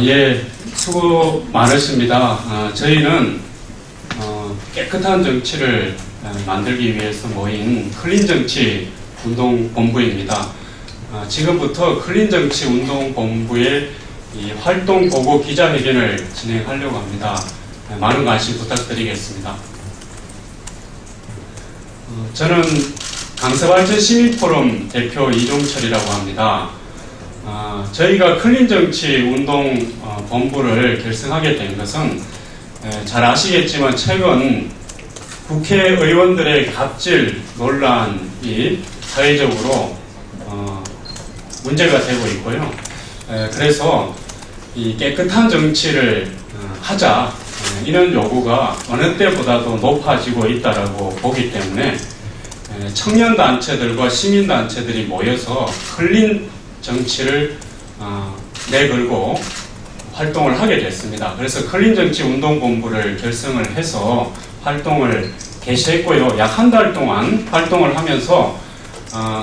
예, 수고 많으십니다. 저희는 깨끗한 정치를 만들기 위해서 모인 클린정치 운동본부입니다. 지금부터 클린정치 운동본부의 이 활동 보고 기자회견을 진행하려고 합니다. 많은 관심 부탁드리겠습니다. 저는 강서발전 시민포럼 대표 이종철이라고 합니다. 저희가 클린정치 운동 본부를 결성하게 된 것은 잘 아시겠지만 최근 국회의원들의 갑질 논란이 사회적으로 문제가 되고 있고요. 그래서 이 깨끗한 정치를 하자 이런 요구가 어느 때보다도 높아지고 있다고 보기 때문에 청년단체들과 시민단체들이 모여서 클린 정치를 내걸고 활동을 하게 됐습니다. 그래서 클린정치운동본부를 결성을 해서 활동을 개시했고요. 약 한 달 동안 활동을 하면서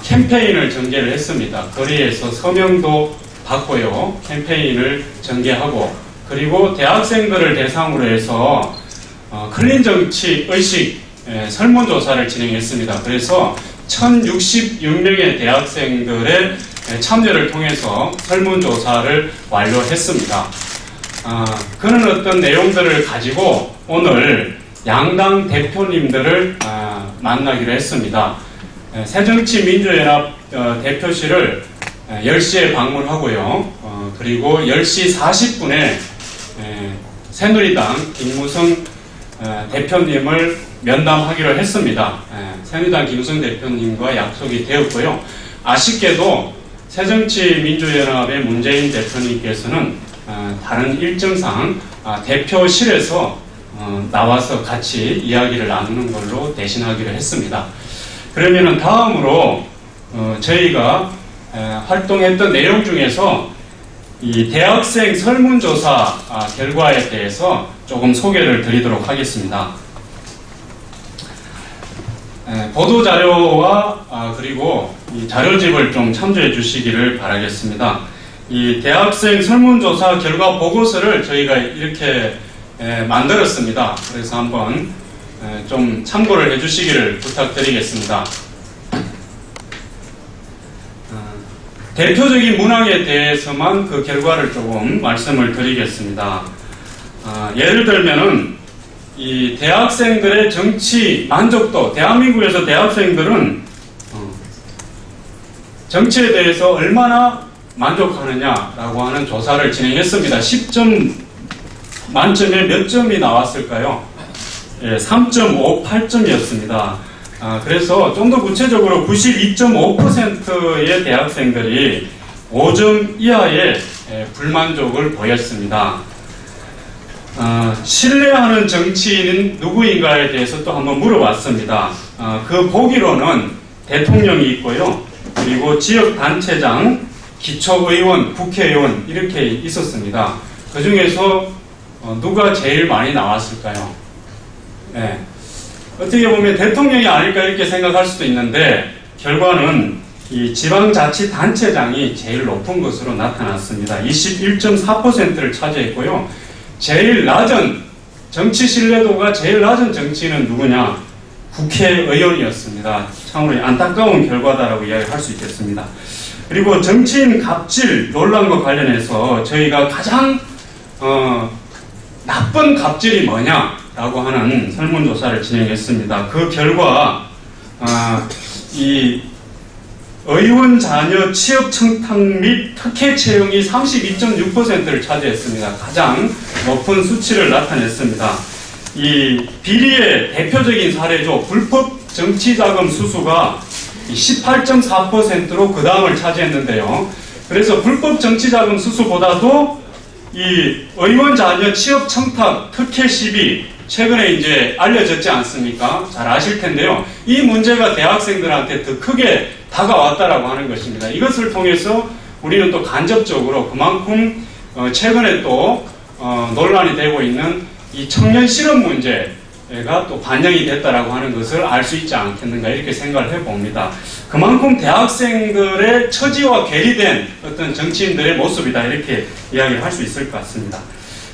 캠페인을 전개를 했습니다. 거리에서 서명도 받고요. 캠페인을 전개하고 그리고 대학생들을 대상으로 해서 클린정치 의식 설문조사를 진행했습니다. 그래서 1066명의 대학생들의 참여를 통해서 설문조사를 완료했습니다. 그런 어떤 내용들을 가지고 오늘 양당 대표님들을 만나기로 했습니다. 새정치민주연합 대표실을 10시에 방문하고요. 그리고 10시 40분에 새누리당 김무성 대표님을 면담하기로 했습니다. 새누리당 김무성 대표님과 약속이 되었고요. 아쉽게도 새정치민주연합의 문재인 대표님께서는 다른 일정상 대표실에서 나와서 같이 이야기를 나누는 걸로 대신하기로 했습니다. 그러면은 다음으로 저희가 활동했던 내용 중에서 이 대학생 설문조사 결과에 대해서 조금 소개를 드리도록 하겠습니다. 보도자료와 그리고 이 자료집을 좀 참조해 주시기를 바라겠습니다. 이 대학생 설문조사 결과 보고서를 저희가 이렇게 만들었습니다. 그래서 한번 좀 참고를 해 주시기를 부탁드리겠습니다. 대표적인 문항에 대해서만 그 결과를 조금 말씀을 드리겠습니다. 예를 들면은 이 대학생들의 정치 만족도, 대한민국에서 대학생들은 정치에 대해서 얼마나 만족하느냐라고 하는 조사를 진행했습니다. 10점 만점에 몇 점이 나왔을까요? 3.58점이었습니다. 그래서 좀 더 구체적으로 92.5%의 대학생들이 5점 이하의 불만족을 보였습니다. 신뢰하는 정치인은 누구인가에 대해서 또 한번 물어봤습니다. 그 보기로는 대통령이 있고요. 그리고 지역단체장, 기초의원, 국회의원 이렇게 있었습니다. 그 중에서 누가 제일 많이 나왔을까요? 네. 어떻게 보면 대통령이 아닐까 이렇게 생각할 수도 있는데 결과는 이 지방자치단체장이 제일 높은 것으로 나타났습니다. 21.4%를 차지했고요. 제일 낮은 정치 신뢰도가 제일 낮은 정치인은 누구냐? 국회의원이었습니다. 참으로 안타까운 결과다라고 이야기할 수 있겠습니다. 그리고 정치인 갑질 논란과 관련해서 저희가 가장 나쁜 갑질이 뭐냐라고 하는 설문조사를 진행했습니다. 그 결과 이 의원 자녀 취업 청탁 및 특혜 채용이 32.6%를 차지했습니다. 가장 높은 수치를 나타냈습니다. 이 비리의 대표적인 사례죠. 불법 정치자금 수수가 18.4%로 그 다음을 차지했는데요. 그래서 불법 정치자금 수수보다도 이 의원 자녀 취업 청탁 특혜 시비 최근에 이제 알려졌지 않습니까? 잘 아실 텐데요. 이 문제가 대학생들한테 더 크게 다가왔다라고 하는 것입니다. 이것을 통해서 우리는 또 간접적으로 그만큼 최근에 또 논란이 되고 있는 이 청년 실업 문제 또 반영이 됐다라고 하는 것을 알 수 있지 않겠는가 이렇게 생각을 해봅니다. 그만큼 대학생들의 처지와 괴리된 어떤 정치인들의 모습이다 이렇게 이야기를 할 수 있을 것 같습니다.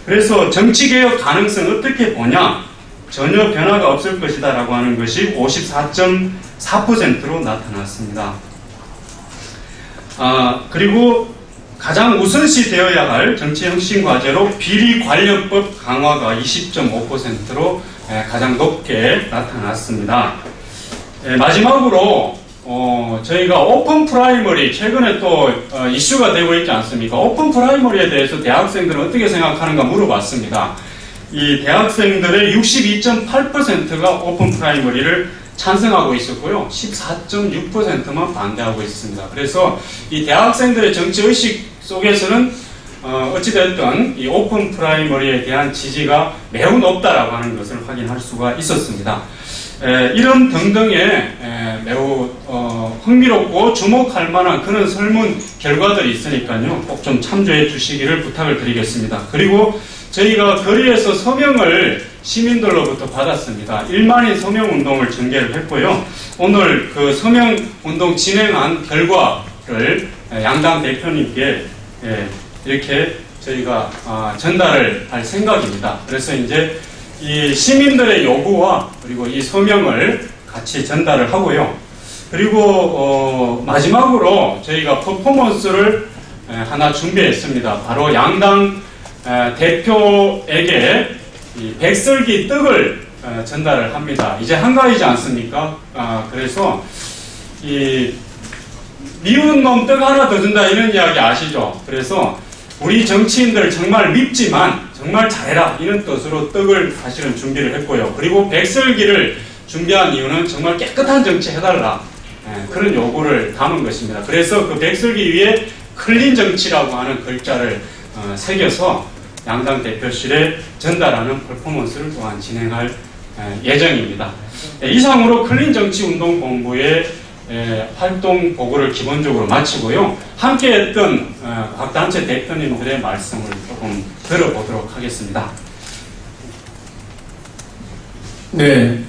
그래서 정치개혁 가능성 어떻게 보냐? 전혀 변화가 없을 것이다 라고 하는 것이 54.4%로 나타났습니다. 그리고 가장 우선시 되어야 할 정치 혁신 과제로 비리관련법 강화가 20.5%로 가장 높게 나타났습니다. 마지막으로 저희가 오픈 프라이머리 최근에 또 이슈가 되고 있지 않습니까? 오픈 프라이머리에 대해서 대학생들은 어떻게 생각하는가 물어봤습니다. 이 대학생들의 62.8%가 오픈 프라이머리를 찬성하고 있었고요. 14.6%만 반대하고 있습니다. 그래서 이 대학생들의 정치의식 속에서는 어찌됐든 이 오픈 프라이머리에 대한 지지가 매우 높다라고 하는 것을 확인할 수가 있었습니다. 이런 등등의 매우 흥미롭고 주목할 만한 그런 설문 결과들이 있으니까요. 꼭 좀 참조해 주시기를 부탁을 드리겠습니다. 그리고 저희가 거리에서 서명을 시민들로부터 받았습니다. 1만인 서명운동을 전개를 했고요. 오늘 그 서명운동 진행한 결과를 양당 대표님께 이렇게 저희가 전달을 할 생각입니다. 그래서 이제 이 시민들의 요구와 그리고 이 서명을 같이 전달을 하고요. 그리고 마지막으로 저희가 퍼포먼스를 하나 준비했습니다. 바로 양당 대표에게 이 백설기 떡을 전달을 합니다. 이제 한가위지 않습니까? 그래서 이 미운 놈 떡 하나 더 준다 이런 이야기 아시죠? 그래서 우리 정치인들 정말 밉지만 정말 잘해라 이런 뜻으로 떡을 사실은 준비를 했고요. 그리고 백설기를 준비한 이유는 정말 깨끗한 정치 해달라 그런 요구를 담은 것입니다. 그래서 그 백설기 위에 클린 정치라고 하는 글자를 새겨서 양당 대표실에 전달하는 퍼포먼스를 또한 진행할 예정입니다. 이상으로 클린정치운동본부의 활동 보고를 기본적으로 마치고요. 함께했던 각 단체 대표님들의 말씀을 조금 들어보도록 하겠습니다. 네,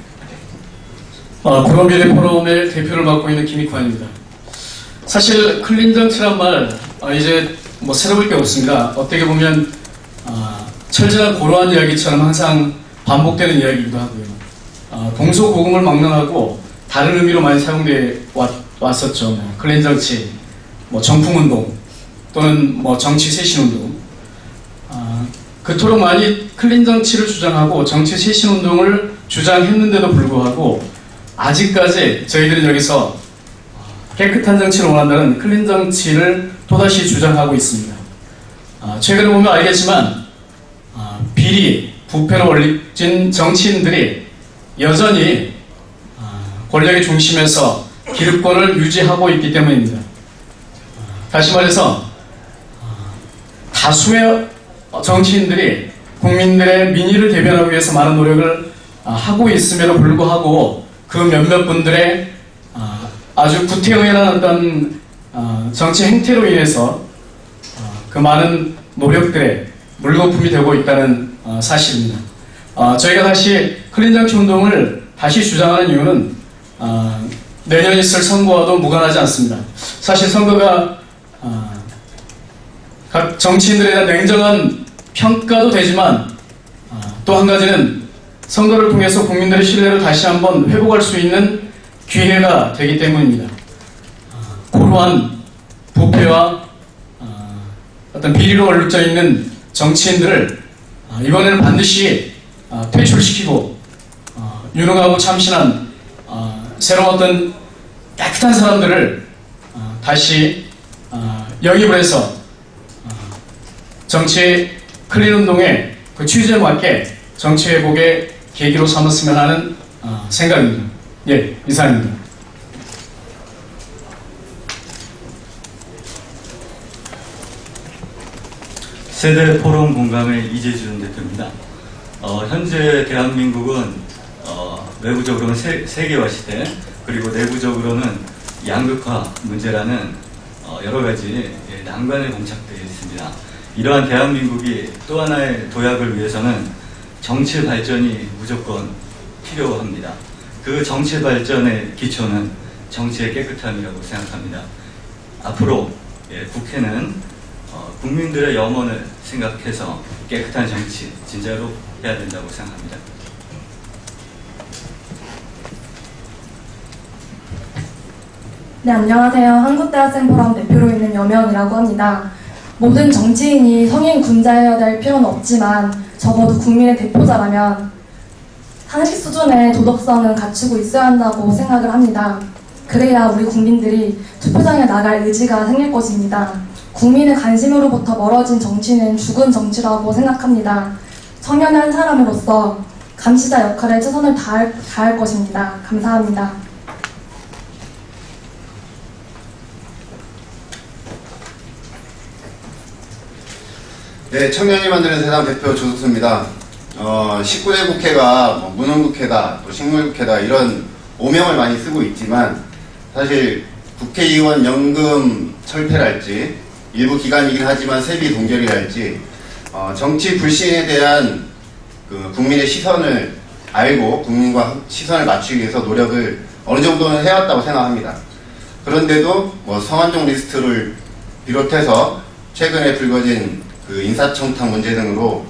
불원비례 포럼의 대표를 맡고 있는 김익환입니다. 사실 클린정치란 말 이제 뭐 새로울 게 없습니다. 어떻게 보면 철저한 고루한 이야기처럼 항상 반복되는 이야기이기도 하고요. 동서고금을 막론하고 다른 의미로 많이 사용돼 왔었죠. 클린 정치, 정풍운동 또는 정치 쇄신운동. 그토록 많이 클린 정치를 주장하고 정치 쇄신운동을 주장했는데도 불구하고 아직까지 저희들은 여기서 깨끗한 정치를 원한다는 클린 정치를 또다시 주장하고 있습니다. 최근에 보면 알겠지만 비리, 부패로 올린 정치인들이 여전히 권력의 중심에서 기득권을 유지하고 있기 때문입니다. 다시 말해서 다수의 정치인들이 국민들의 민의를 대변하기 위해서 많은 노력을 하고 있음에도 불구하고 그 몇몇 분들의 아주 구태의연한 어떤 정치 행태로 인해서 그 많은 노력들에 물거품이 되고 있다는 사실입니다. 저희가 다시 클린정치 운동을 다시 주장하는 이유는 내년 있을 선거와도 무관하지 않습니다. 사실 선거가 각 정치인들에 대한 냉정한 평가도 되지만 또 한 가지는 선거를 통해서 국민들의 신뢰를 다시 한번 회복할 수 있는 기회가 되기 때문입니다. 고루한 부패와 어떤 비리로 얼룩져 있는 정치인들을 이번에는 반드시 퇴출시키고 유능하고 참신한 새로운 어떤 깨끗한 사람들을 다시 영입을 해서 정치 클린 운동의 그 취지에 맞게 정치 회복의 계기로 삼았으면 하는 생각입니다. 예, 이상입니다. 세대 포럼 공감의 이재준 대표입니다. 현재 대한민국은 외부적으로는 세계화 시대, 그리고 내부적으로는 양극화 문제라는 여러 가지 난관에 봉착되어 있습니다. 이러한 대한민국이 또 하나의 도약을 위해서는 정치 발전이 무조건 필요합니다. 그 정치 발전의 기초는 정치의 깨끗함이라고 생각합니다. 앞으로 국회는 국민들의 염원을 생각해서 깨끗한 정치 진짜로 해야 된다고 생각합니다. 네, 안녕하세요. 한국대학생포럼 대표로 있는 여명이라고 합니다. 모든 정치인이 성인 군자여야 될 필요는 없지만 적어도 국민의 대표자라면 상식 수준의 도덕성은 갖추고 있어야 한다고 생각을 합니다. 그래야 우리 국민들이 투표장에 나갈 의지가 생길 것입니다. 국민의 관심으로부터 멀어진 정치는 죽은 정치라고 생각합니다. 청년의 한 사람으로서 감시자 역할에 최선을 다할 것입니다. 감사합니다. 네, 청년이 만드는 세상 대표 조석수입니다. 19대 국회가 문헌국회다, 또 식물국회다 이런 오명을 많이 쓰고 있지만 사실 국회의원 연금 철폐랄지 일부 기관이긴 하지만 세비 동결이랄지 정치 불신에 대한 그 국민의 시선을 알고 국민과 시선을 맞추기 위해서 노력을 어느 정도는 해왔다고 생각합니다. 그런데도 성완종 리스트를 비롯해서 최근에 불거진 그 인사청탁 문제 등으로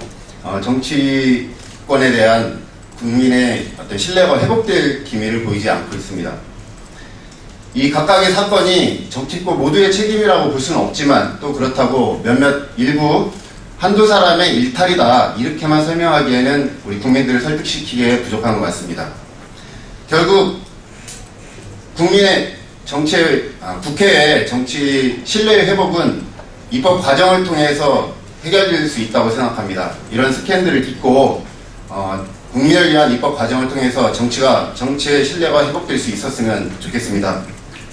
정치권에 대한 국민의 어떤 신뢰가 회복될 기미를 보이지 않고 있습니다. 이 각각의 사건이 정치권 모두의 책임이라고 볼 수는 없지만 또 그렇다고 일부 한두 사람의 일탈이다 이렇게만 설명하기에는 우리 국민들을 설득시키기에 부족한 것 같습니다. 결국 국민의 국회의 정치 신뢰의 회복은 입법 과정을 통해서 해결될 수 있다고 생각합니다. 이런 스캔들을 딛고 국민을 위한 입법 과정을 통해서 정치의 신뢰가 회복될 수 있었으면 좋겠습니다.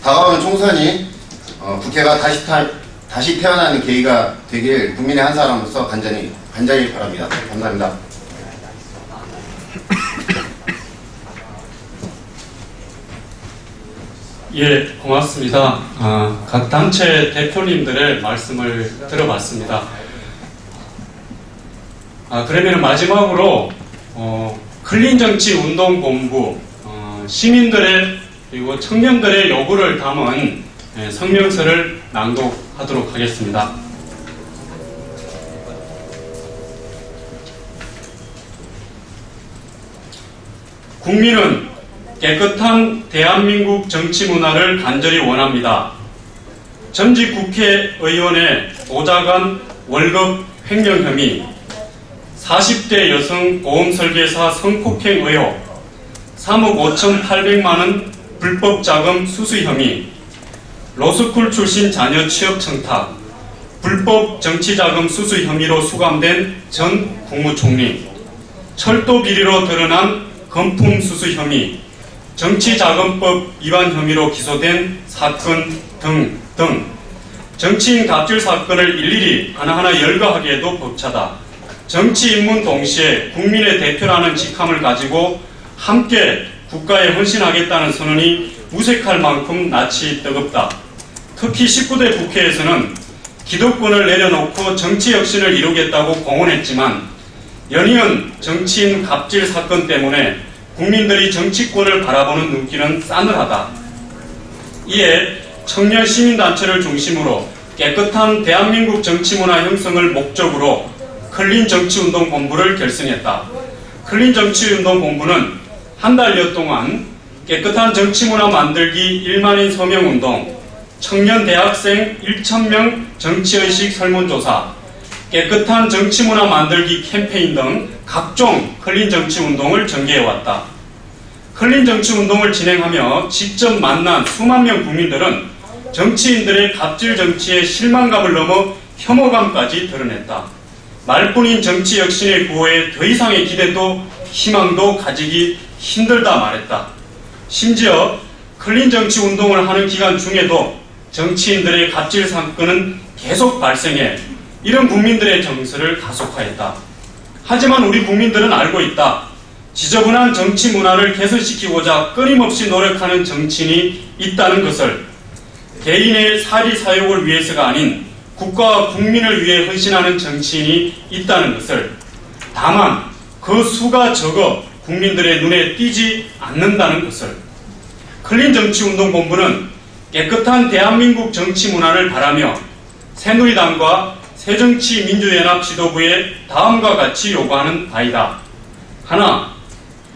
다가오는 총선이 국회가 다시 태어나는 계기가 되길 국민의 한 사람으로서 간절히 바랍니다. 감사합니다. 예, 고맙습니다. 각 단체 대표님들의 말씀을 들어봤습니다. 그러면 마지막으로 클린정치운동본부 시민들의 그리고 청년들의 요구를 담은 성명서를 낭독하도록 하겠습니다. 국민은 깨끗한 대한민국 정치 문화를 간절히 원합니다. 전직 국회의원의 보좌관 월급 횡령 혐의, 40대 여성 보험설계사 성폭행 의혹, 3억 5,800만 원 불법 자금 수수 혐의, 로스쿨 출신 자녀 취업 청탁, 불법 정치자금 수수 혐의로 수감된 전 국무총리, 철도 비리로 드러난 금품 수수 혐의, 정치자금법 위반 혐의로 기소된 사건 등 정치인 갑질 사건을 일일이 하나하나 열거하기에도 벅차다. 정치 입문 동시에 국민의 대표라는 직함을 가지고 함께 국가에 헌신하겠다는 선언이 무색할 만큼 낯이 뜨겁다. 특히 19대 국회에서는 기득권을 내려놓고 정치 혁신을 이루겠다고 공언했지만 연이은 정치인 갑질 사건 때문에 국민들이 정치권을 바라보는 눈길은 싸늘하다. 이에 청년 시민단체를 중심으로 깨끗한 대한민국 정치문화 형성을 목적으로 클린정치운동본부를 결성했다. 클린정치운동본부는 한 달여 동안 깨끗한 정치문화 만들기 1만인 서명운동, 청년 대학생 1,000명 정치의식 설문조사, 깨끗한 정치문화 만들기 캠페인 등 각종 클린정치운동을 전개해왔다. 클린정치운동을 진행하며 직접 만난 수만 명 국민들은 정치인들의 갑질 정치에 실망감을 넘어 혐오감까지 드러냈다. 말뿐인 정치 혁신의 구호에 더 이상의 기대도 희망도 가지기 힘들다 말했다. 심지어 클린정치운동을 하는 기간 중에도 정치인들의 갑질 사건은 계속 발생해 이런 국민들의 정서를 가속화했다. 하지만 우리 국민들은 알고 있다. 지저분한 정치 문화를 개선시키고자 끊임없이 노력하는 정치인이 있다는 것을. 개인의 사리사욕을 위해서가 아닌 국가와 국민을 위해 헌신하는 정치인이 있다는 것을. 다만 그 수가 적어 국민들의 눈에 띄지 않는다는 것을. 클린정치운동본부는 깨끗한 대한민국 정치 문화를 바라며 새누리당과 새정치민주연합 지도부에 다음과 같이 요구하는 바이다. 하나,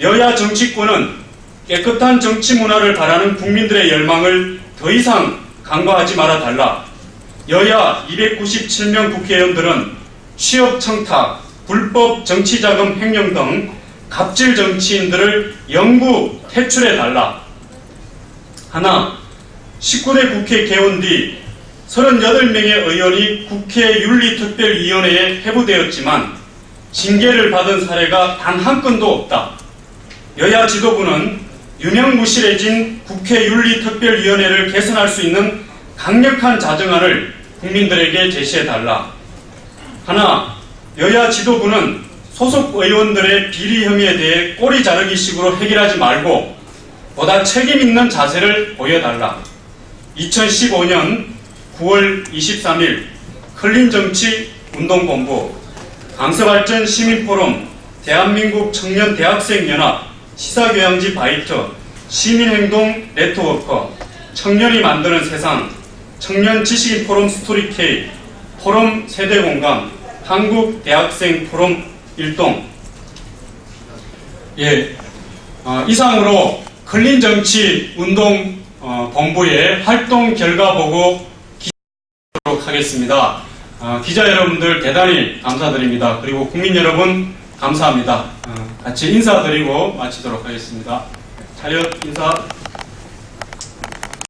여야 정치권은 깨끗한 정치 문화를 바라는 국민들의 열망을 더 이상 간과하지 말아 달라. 여야 297명 국회의원들은 취업 청탁, 불법 정치자금 횡령 등 갑질 정치인들을 영구 퇴출해 달라. 하나, 19대 국회 개원 뒤 38명의 의원이 국회 윤리특별위원회에 회부되었지만 징계를 받은 사례가 단 한 건도 없다. 여야 지도부는 유명무실해진 국회 윤리특별위원회를 개선할 수 있는 강력한 자정안을 국민들에게 제시해달라. 하나, 여야 지도부는 소속 의원들의 비리 혐의에 대해 꼬리 자르기식으로 해결하지 말고 보다 책임있는 자세를 보여달라. 2015년 9월 23일 클린정치운동본부, 강서발전 시민포럼, 대한민국 청년대학생연합, 시사교양지 바이터, 시민행동 네트워커, 청년이 만드는 세상, 청년지식인포럼 스토리K, 포럼 세대공감, 한국대학생포럼 일동. 이상으로 클린정치운동본부의 활동 결과 보고 기자하도록 하겠습니다. 기자 여러분들 대단히 감사드립니다. 그리고 국민 여러분 감사합니다. 같이 인사드리고 마치도록 하겠습니다. 차렷 인사.